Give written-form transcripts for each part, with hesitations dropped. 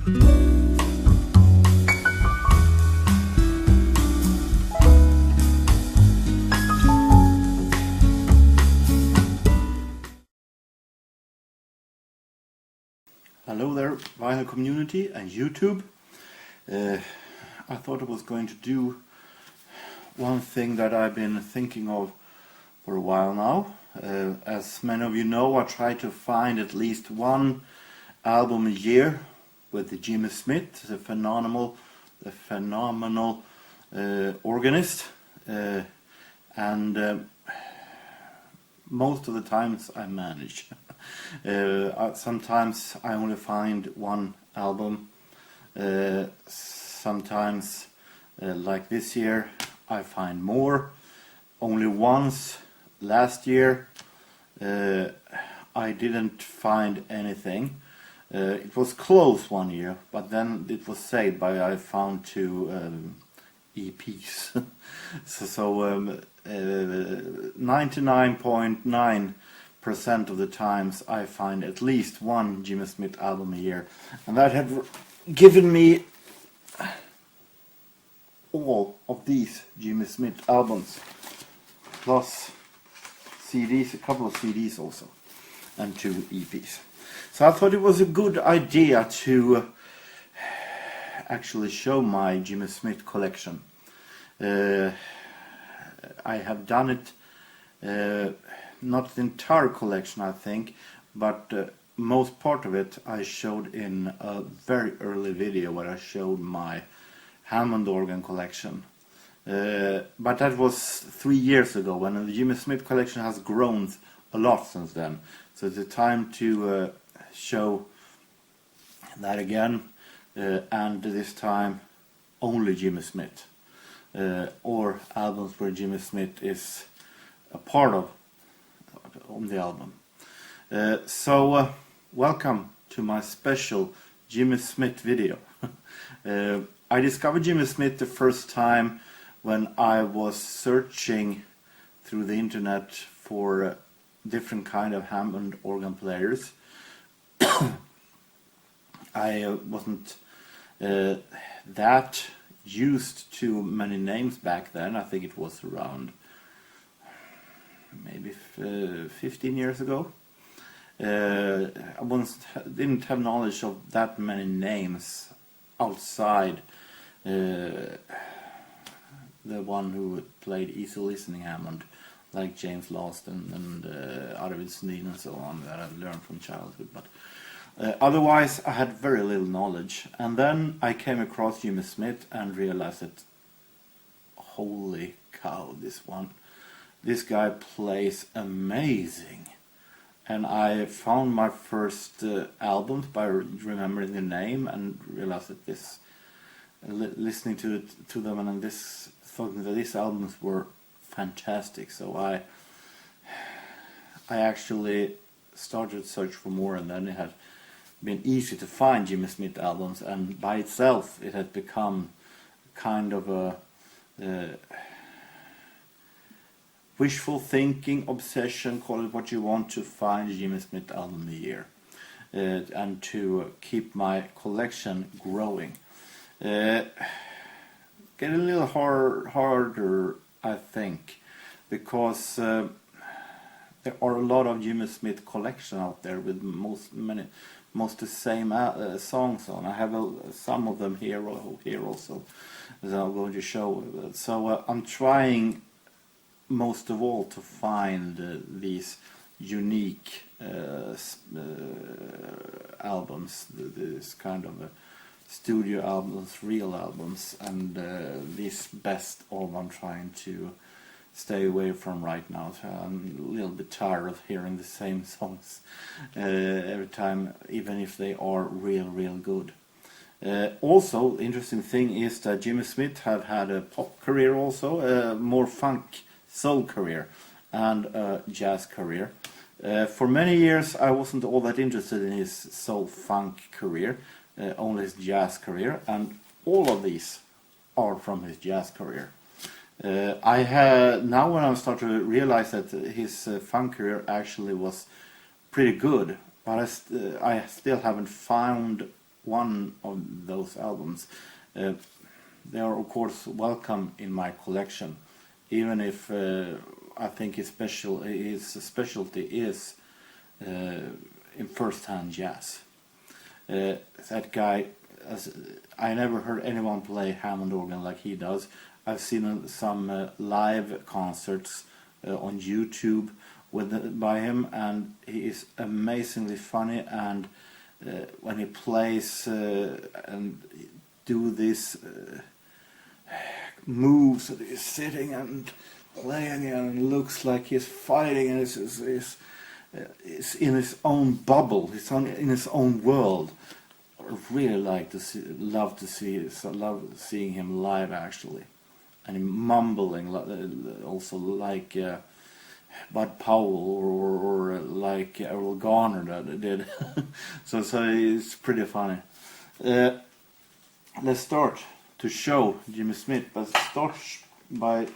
Hello there, vinyl community and YouTube. I thought I was going to do one thing that I've been thinking of for a while now. As many of you know, I try to find at least one album a year with the Jimmy Smith, the phenomenal organist, and most of the times I manage. Sometimes I only find one album. Sometimes, like this year, I find more. Only once last year I didn't find anything. It was close one year, but then it was saved by I found two EPs. so 99.9% of the times I find at least one Jimmy Smith album a year, and that had given me all of these Jimmy Smith albums, plus CDs, a couple of CDs also, and two EPs. So I thought it was a good idea to actually show my Jimmy Smith collection. I have done it, not the entire collection I think, but most part of it I showed in a very early video where I showed my Hammond organ collection. But that was 3 years ago, and the Jimmy Smith collection has grown a lot since then. So it's time to show that again, and this time only Jimmy Smith, or albums where Jimmy Smith is a part of on the album. So welcome to my special Jimmy Smith video. I discovered Jimmy Smith the first time when I was searching through the internet for different kind of Hammond organ players. I wasn't that used to many names back then. I think it was around maybe 15 years ago. I didn't have knowledge of that many names outside the one who played easy listening Hammond, like James Last and Arvid Sundin and so on, that I've learned from childhood. But otherwise I had very little knowledge, and then I came across Jimmy Smith and realized that, holy cow, this guy plays amazing. And I found my first albums by remembering the name and realized that listening to them and thought that these albums were fantastic. So I actually started to search for more, and then it had been easy to find Jimmy Smith albums, and by itself it had become kind of a wishful thinking, obsession, call it what you want, to find a Jimmy Smith album a year, and to keep my collection growing. Get a little harder, I think, because there are a lot of Jimmy Smith collection out there with most the same songs on. I have some of them here also, as I'm going to show. So I'm trying most of all to find these unique albums, this kind of studio albums, real albums, and this best of I'm trying to stay away from right now. So I'm a little bit tired of hearing the same songs every time, even if they are real good. Also, interesting thing is that Jimmy Smith have had a pop career also, a more funk soul career, and a jazz career. For many years I wasn't all that interested in his soul funk career, only his jazz career, and all of these are from his jazz career. Now when I start to realize that his funk career actually was pretty good, but I still haven't found one of those albums. They are of course welcome in my collection, even if I think his specialty is in first-hand jazz. That guy, I never heard anyone play Hammond organ like he does. I've seen some live concerts on YouTube by him, and he is amazingly funny, and when he plays and do this moves, he's sitting and playing and looks like he's fighting, and is in his own bubble, he's in his own world. I really love seeing him live actually, and him mumbling also like Bud Powell or like Errol Garner did. so it's pretty funny. Let's start to show Jimmy Smith, but start by,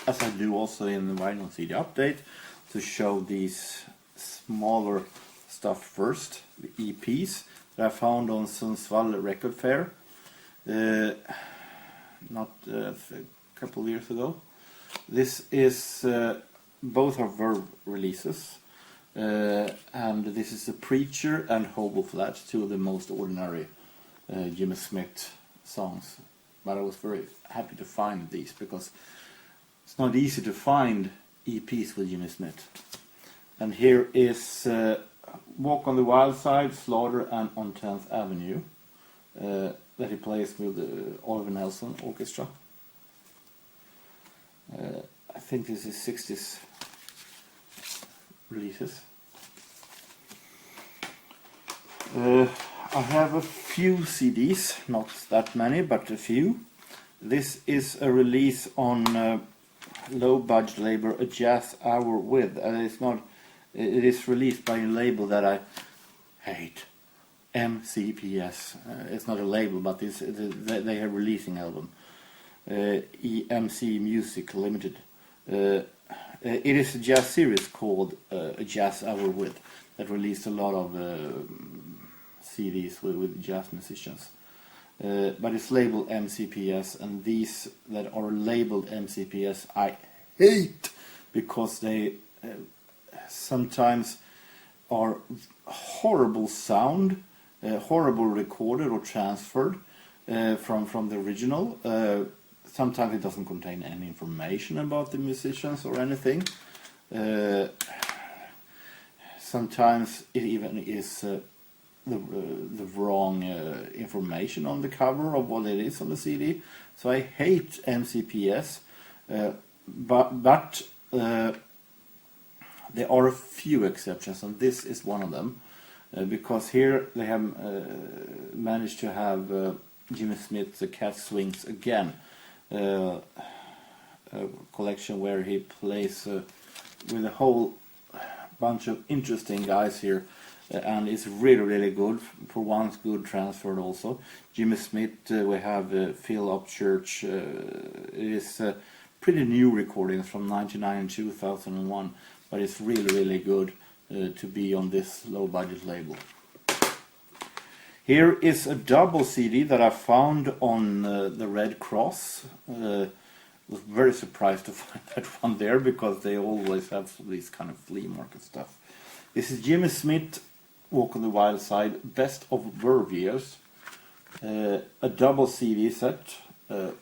as I do also in the vinyl CD update, to show these smaller stuff first, the EPs that I found on Sundsvall Record Fair not a couple of years ago. This is both are Verve releases, and this is The Preacher and Hobo Flats, two of the most ordinary Jimmy Smith songs. But I was very happy to find these because it's not easy to find EPs with Jimmy Smith. And here is Walk on the Wild Side, Slaughter, and On 10th Avenue that he plays with the Oliver Nelson Orchestra. I think this is 60s releases. I have a few CDs, not that many, but a few. This is a release on low budget label, A Jazz Hour With. It is released by a label that I hate, MCPS. It's not a label, but they are releasing album. EMC Music Limited. It is a jazz series called A Jazz Hour With that released a lot of CDs with jazz musicians. But it's labeled MCPS, and these that are labeled MCPS I hate because they sometimes are horrible sound, horrible recorded or transferred from the original. Sometimes it doesn't contain any information about the musicians or anything. Sometimes it even is the wrong information on the cover of what it is on the CD. So I hate MCPS, but there are a few exceptions, and this is one of them, because here they have managed to have Jimmy Smith's The Cat Swings Again, a collection where he plays with a whole bunch of interesting guys here, and it's really good. For once, good transferred also. Jimmy Smith, we have Phil Upchurch. It is pretty new recordings from 1999 and 2001, but it's really good to be on this low budget label. Here is a double CD that I found on the Red Cross. Was very surprised to find that one there because they always have these kind of flea market stuff. This is Jimmy Smith, Walk on the Wild Side, Best of Verve Years. A double CD set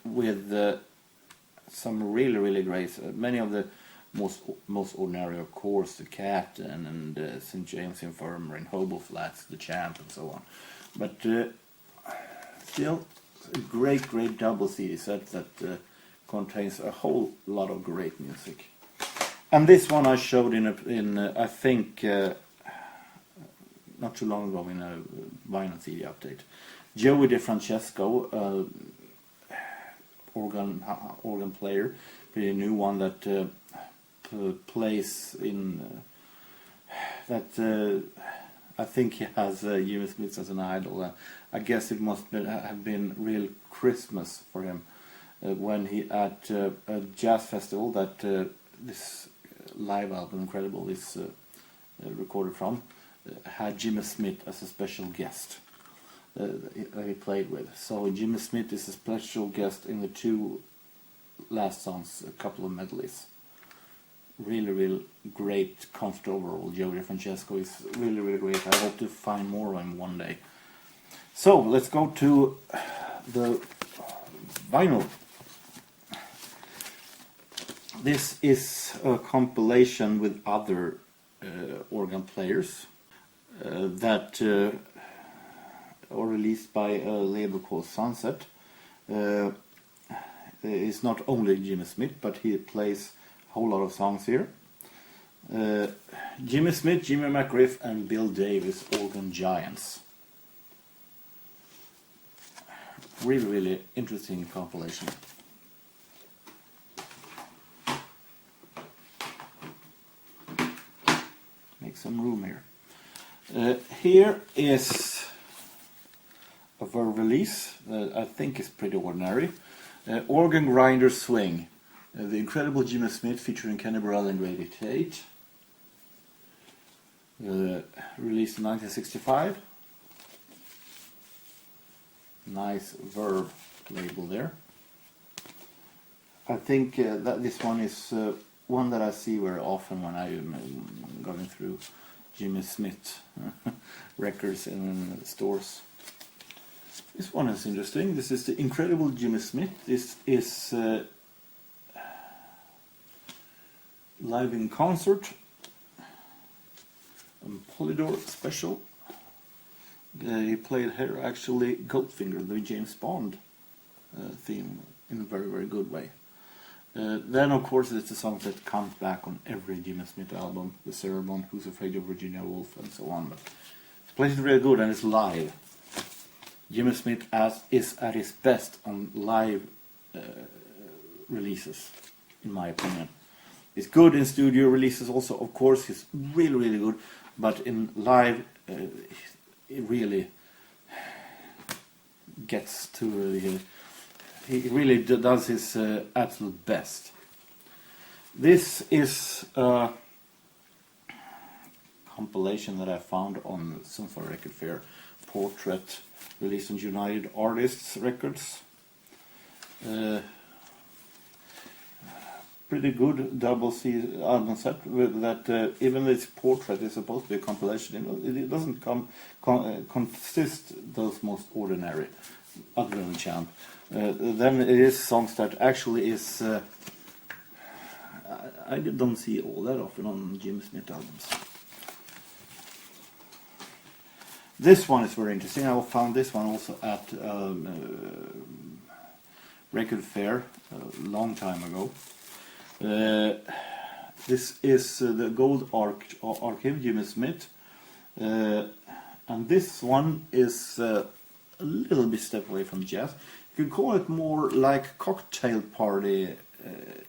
with some really great. Many of the most ordinary, of course, The Cat and St. James Infirmary and Hobo Flats, The Champ, and so on. But still, a great double CD set that contains a whole lot of great music. And this one I showed in I think not too long ago in a vinyl CD update. Joey DeFrancesco, organ player, pretty new one that plays in that. I think he has Jimmy Smith as an idol. I guess it must have been real Christmas for him when he at a jazz festival that this live album Incredible is recorded from, had Jimmy Smith as a special guest. that he played with. So Jimmy Smith is a special guest in the 2 last songs, a couple of medleys. Really great concert overall. Joey Francesco is really great. I hope to find more of him one day. So let's go to the vinyl. This is a compilation with other organ players that are released by a label called Sunset. It's not only Jimmy Smith, but he plays a whole lot of songs here. Jimmy Smith, Jimmy McGriff and Bill Davis, organ giants. Really interesting compilation. Make some room here. Here is a release that I think is pretty ordinary. Organ Grinder Swing. The Incredible Jimmy Smith featuring Kenny Burrell and Grady Tate. Released in 1965. Nice Verve label there. I think that this one is one that I see very often when I'm going through Jimmy Smith records in stores. This one is interesting. This is the Incredible Jimmy Smith. This is live in concert. Polydor special. He played here actually Goldfinger, the James Bond theme, in a very good way. Then of course it's a song that comes back on every Jimmy Smith album, The Ceremony, Who's Afraid of Virginia Woolf and so on. But he plays it really good and it's live. Jimmy Smith is at his best on live releases, in my opinion. He's good in studio releases also, of course, he's really good, but in live it really gets to he really does his absolute best. This is a compilation that I found on Sunflower Record Fair, Portrait, released on United Artists Records. Pretty good double C album set with that. Even though it's Portrait is supposed to be a compilation, it doesn't consist those most ordinary, other than Champ. Then it is songs that actually is I don't see all that often on Jimmy Smith albums. This one is very interesting. I found this one also at Record Fair a long time ago. This is the Gold Archive, Jimmy Smith, and this one is a little bit step away from jazz. You could call it more like cocktail party,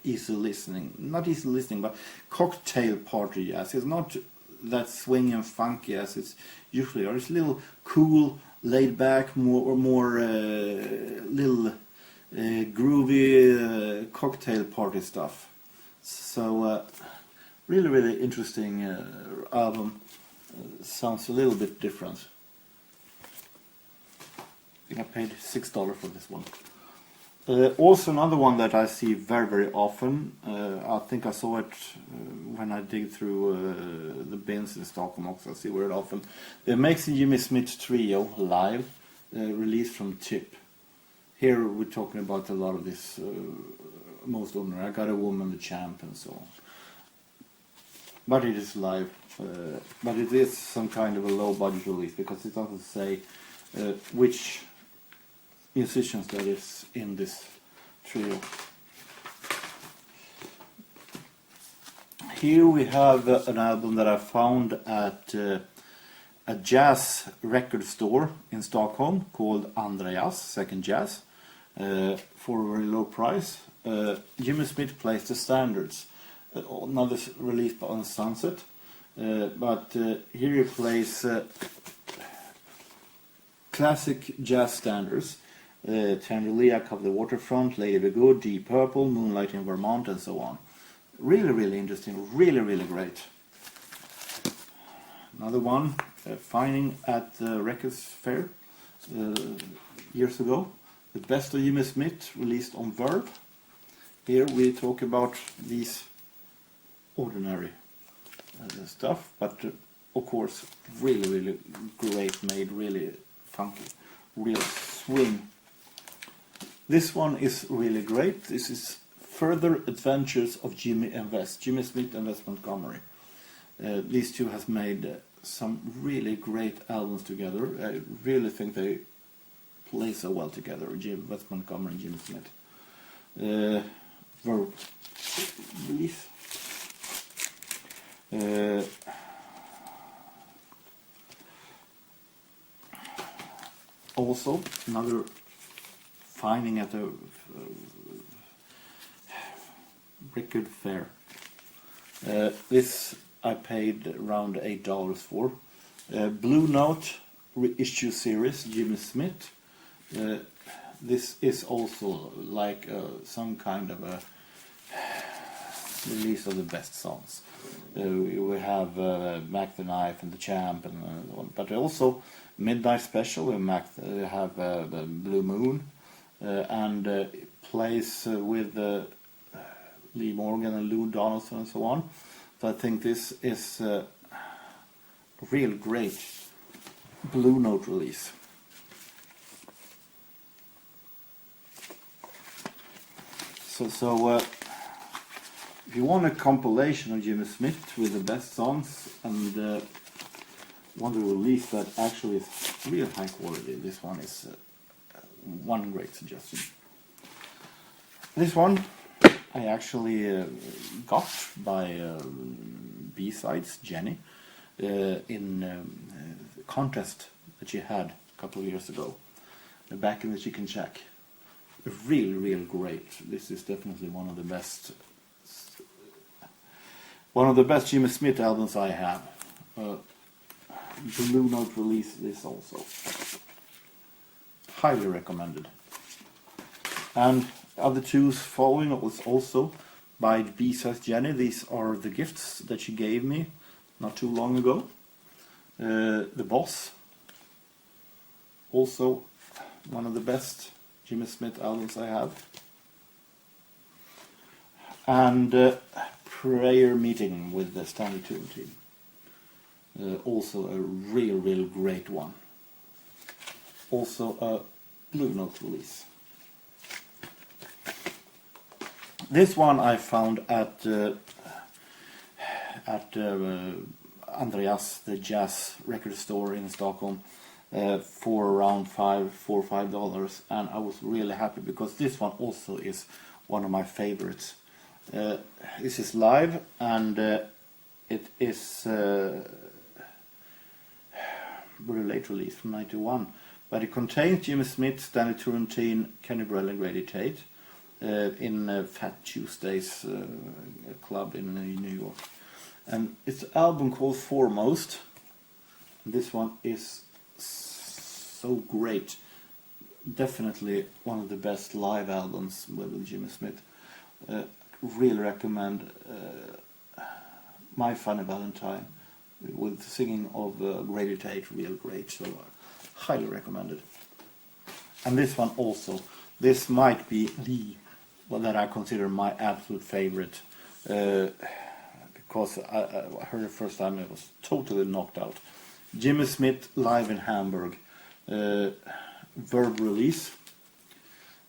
easy listening. Not easy listening, but cocktail party jazz. It's not that swing and funky as it's usually, or it's a little cool, laid back, more little groovy cocktail party stuff. So really interesting album. Sounds a little bit different. I think I paid $6 for this one. Also another one that I see very often. I think I saw it when I dig through the bins in Stockholm also. I see very often. The Amazing Jimmy Smith Trio live, released from Tip. Here we're talking about a lot of this most ordinary. I Got a Woman, The Champ and so on. But it is live. But it is some kind of a low budget release because it doesn't say which musicians that is in this trio. Here we have an album that I found at a jazz record store in Stockholm called Andreas, Second Jazz, for a very low price. Jimmy Smith plays the standards, another release on Sunset, but here he plays classic jazz standards. Tangerlia, Cover the Waterfront, Lady Be Good, Deep Purple, Moonlight in Vermont and so on. Really interesting, really great. Another one, finding at the Records Fair, years ago. The best of Jimmy Smith, released on Verve. Here we talk about these ordinary stuff, but of course really great made, really funky, real swing. This one is really great. This is Further Adventures of Jimmy and Wes, Jimmy Smith and Wes Montgomery. These two has made some really great albums together. I really think they play so well together, Wes Montgomery and Jimmy Smith. Verve release. Also, another finding at a record fair. This I paid around $8 for. Blue Note reissue series, Jimmy Smith. This is also like some kind of a release of the best songs. We have Mac the Knife and the Champ, and but also Midnight Special. We have the Blue Moon, and plays with Lee Morgan and Lou Donaldson and so on. So I think this is a real great Blue Note release. So if you want a compilation of Jimmy Smith with the best songs and want to release that actually is real high quality, this one is one great suggestion. This one I actually got by B-Sides Jenny in a contest that she had a couple of years ago, back in the Chicken Shack. Real great. This is definitely one of the best Jimmy Smith albums I have. Blue Note release this also. Highly recommended. And other two following was also by B-Sides Jenny. These are the gifts that she gave me not too long ago. The Boss, also one of the best Jimmy Smith albums I have. And Prayer Meeting with the Stanley Turrentine. Also a real great one. Also a Blue Note release. This one I found at Andreas, the jazz record store in Stockholm, for around $4 or $5, and I was really happy because this one also is one of my favorites. This is live, and it is very late release from '91, but it contains Jimmy Smith, Stanley Turrentine, Kenny Burrell and Grady Tate in Fat Tuesdays club in New York. And it's an album called Foremost. This one is so great. Definitely one of the best live albums with Jimmy Smith. Really recommend My Funny Valentine with singing of Grady Tate, real great. So highly recommended. And this one also. This might be that I consider my absolute favorite. Because I heard it first time, it was totally knocked out. Jimmy Smith live in Hamburg, Verve release,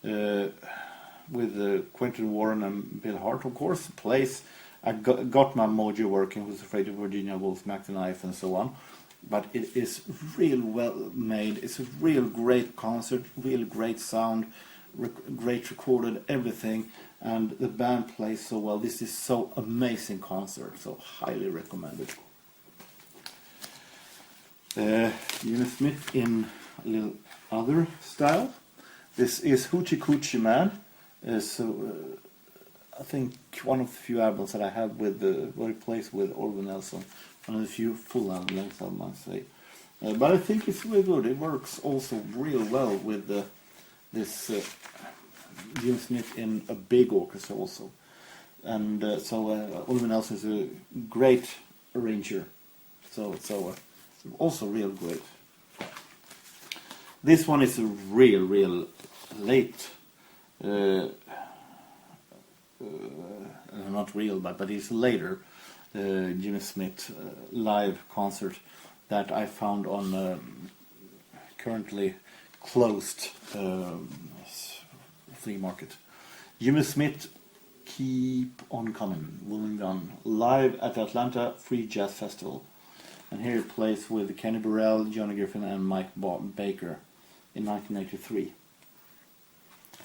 with Quentin Warren and Bill Hart, of course. Plays. I got my mojo working. Who's Afraid of Virginia Woolf, Mac the Knife, and so on. But it is real well made. It's a real great concert, real great sound, great recorded, everything. And the band plays so well. This is so amazing concert, so highly recommended. Jimmy Smith in a little other style. This is Hoochie Coochie Man. I think one of the few albums that I have with where he plays with Orville Nelson. One of the few full length albums, I must say. But I think it's really good. It works also real well with this Jimmy Smith in a big orchestra also. And Orville Nelson is a great arranger. So also real great. This one is a real late, not real, but it's later Jimmy Smith live concert that I found on currently closed flea market. Jimmy Smith, Keep On Coming, Moving On, live at the Atlanta Free Jazz Festival. And here he plays with Kenny Burrell, Johnny Griffin and Mike Baker in 1983.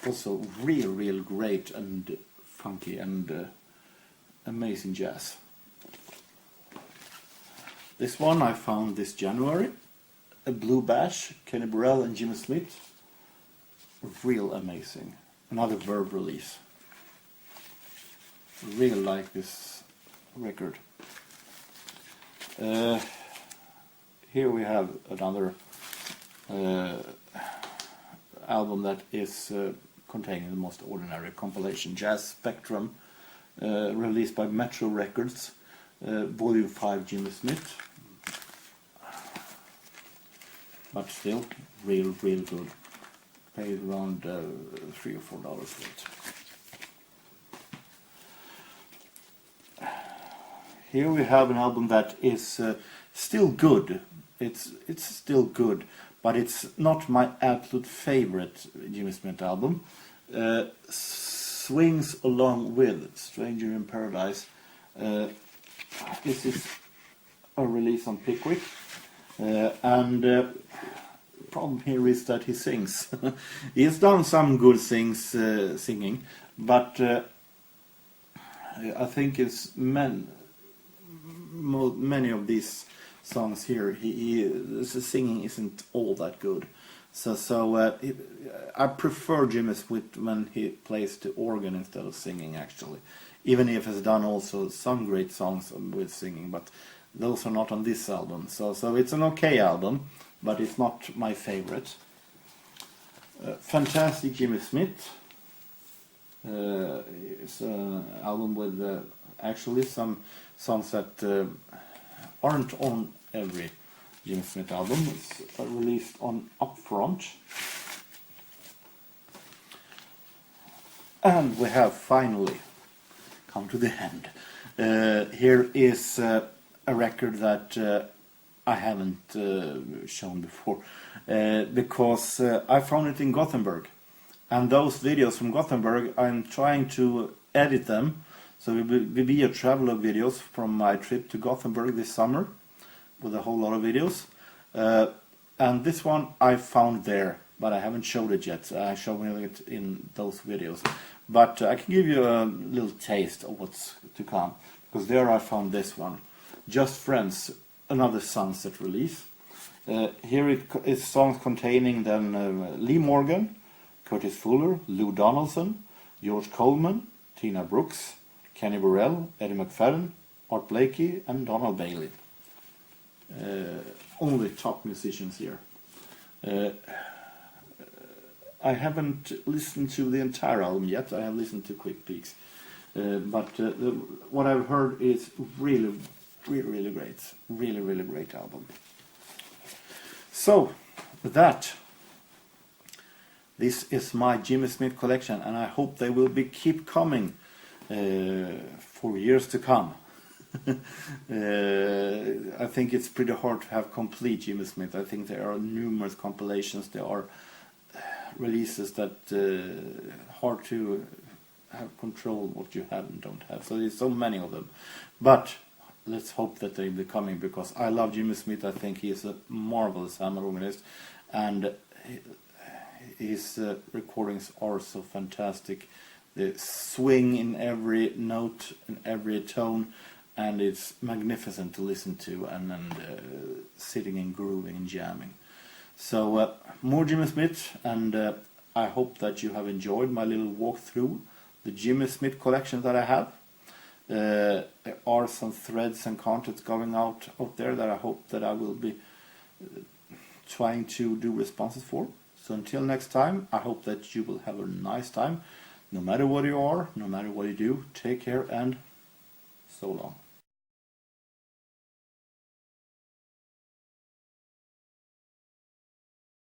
Also real great and funky and amazing jazz. This one I found this January, a Blue Bash, Kenny Burrell and Jimmy Smith. Real amazing. Another Verve release. Really like this record. Here we have another album that is containing the most ordinary compilation, Jazz Spectrum, released by Metro Records, Volume 5, Jimmy Smith. But still, real good. Paid around $3 or $4 for it. Here we have an album that is still good. It's still good, but it's not my absolute favorite Jimmy Smith album. Swings Along With Stranger in Paradise. This is a release on Pickwick, and problem here is that he sings. He has done some good things singing, but I think it's many of these songs here, the singing isn't all that good. So I prefer Jimmy Smith when he plays the organ instead of singing, actually. Even if he's done also some great songs with singing, but those are not on this album. So it's an okay album, but it's not my favorite. Fantastic Jimmy Smith. It's an album with actually some songs that aren't on every Jimmy Smith album. It's released on Upfront. And we have finally come to the end. Here is a record that I haven't shown before, because I found it in Gothenburg, and those videos from Gothenburg, I'm trying to edit them, so it will be a travelogue videos from my trip to Gothenburg this summer, with a whole lot of videos, and this one I found there, but I haven't showed it yet. I showed it in those videos, but I can give you a little taste of what's to come, because there I found this one, Just Friends, another Sunset release. Here it is songs containing then Lee Morgan, Curtis Fuller, Lou Donaldson, George Coleman, Tina Brooks, Kenny Burrell, Eddie McFadden, Art Blakey and Donald Bailey. Only top musicians here. I haven't listened to the entire album yet. I have listened to quick peeks, but what I've heard is really great. Really great album. So, with that, this is my Jimmy Smith collection, and I hope they will keep coming for years to come. I think it's pretty hard to have complete Jimmy Smith. I think there are numerous compilations. There are releases that hard to have control what you have and don't have. So there's so many of them. But let's hope that they'll be coming, because I love Jimmy Smith. I think he is a marvelous hammer organist, and his recordings are so fantastic. The swing in every note and every tone, and it's magnificent to listen to, and sitting and grooving and jamming. So more Jimmy Smith, and I hope that you have enjoyed my little walk through the Jimmy Smith collection that I have. There are some threads and contents going out there that I hope that I will be trying to do responses for. So until next time, I hope that you will have a nice time. No matter what you are, no matter what you do, take care and so long.